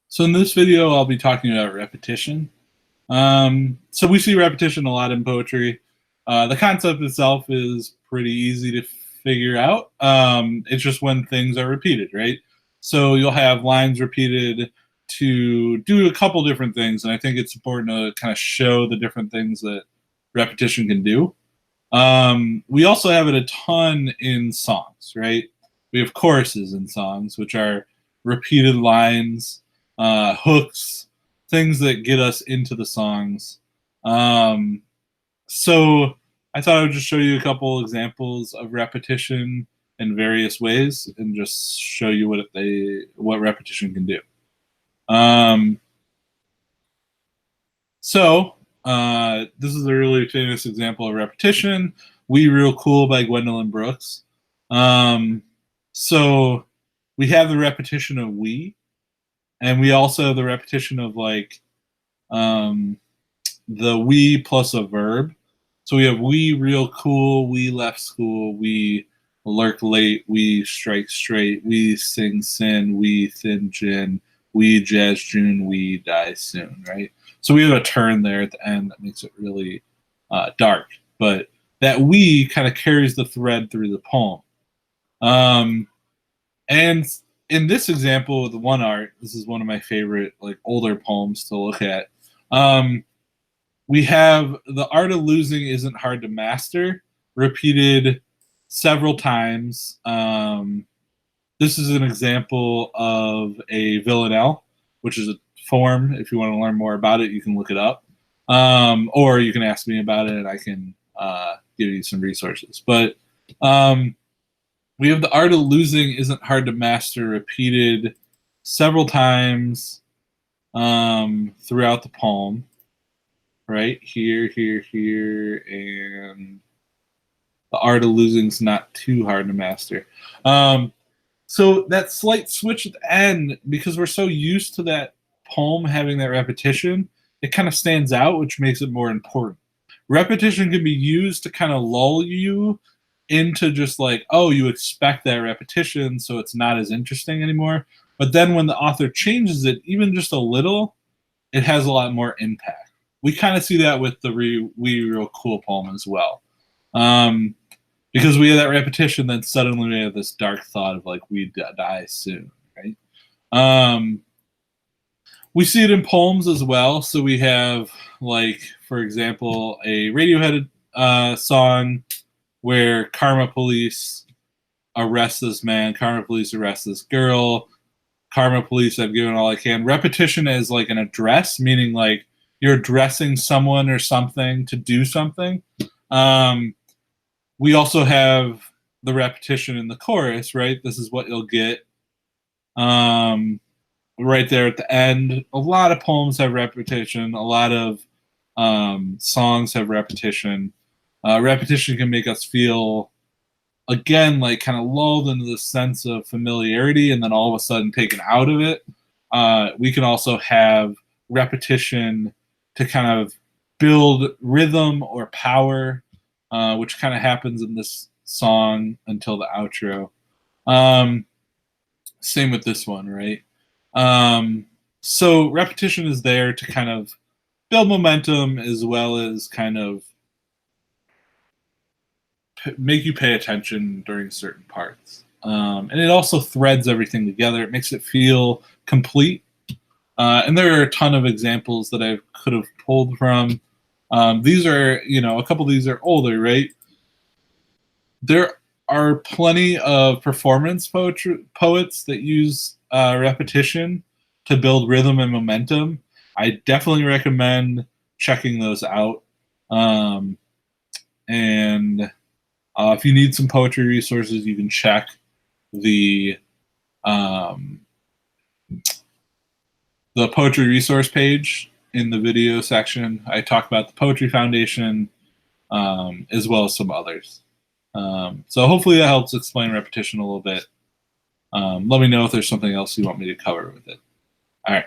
So in this video, I'll be talking about repetition. So we see repetition a lot in poetry. The concept itself is pretty easy to figure out. It's just when things are repeated, right? So you'll have lines repeated to do a couple different things, and I think it's important to kind of show the different things that repetition can do. We also have it a ton in songs, right? We have choruses in songs, which are repeated lines, hooks, things that get us into the songs. So I thought I would just show you a couple examples of repetition in various ways and just show you what repetition can do. This is a really famous example of repetition. We Real Cool by Gwendolyn Brooks. So we have the repetition of we, and we also have the repetition of like the we plus a verb. So we have we real cool, we left school, we lurk late, we strike straight, we sing sin, we thin gin, we jazz June, we die soon, right? So we have a turn there at the end that makes it really dark. But that we kind of carries the thread through the poem. And in this example with the One Art, this is one of my favorite like older poems to look at. We have the art of losing isn't hard to master, repeated several times. This is an example of a villanelle, which is a form. If you want to learn more about it, you can look it up. Or you can ask me about it and I can give you some resources. But we have the art of losing isn't hard to master, repeated several times throughout the poem. Right? Here, here, here, and the art of losing is not too hard to master. So that slight switch at the end, because we're so used to that poem having that repetition, it kind of stands out, which makes it more important. Repetition can be used to kind of lull you into just like, oh, you expect that repetition, so it's not as interesting anymore. But then when the author changes it, even just a little, it has a lot more impact. We kind of see that with the We Real Cool poem as well. Because we have that repetition, then suddenly we have this dark thought of like, we die soon, right? We see it in poems as well. So we have, like, for example, a Radiohead song where Karma Police arrest this man, Karma Police arrest this girl, Karma Police, I've given all I can. Repetition is like an address, meaning like you're addressing someone or something to do something. We also have the repetition in the chorus, right? This is what you'll get right there at the end. A lot of poems have repetition. A lot of songs have repetition. Repetition can make us feel, again, like kind of lulled into the sense of familiarity and then all of a sudden taken out of it. We can also have repetition to kind of build rhythm or power, which kind of happens in this song until the outro. Same with this one, right? So repetition is there to kind of build momentum as well as kind of make you pay attention during certain parts. And it also threads everything together. It makes it feel complete. And there are a ton of examples that I could have pulled from. These are, a couple of these are older, right? There are plenty of performance poets that use repetition to build rhythm and momentum. I definitely recommend checking those out. And if you need some poetry resources, you can check the poetry resource page in the video section. I talk about the Poetry Foundation as well as some others. So hopefully that helps explain repetition a little bit. Let me know if there's something else you want me to cover with it. All right.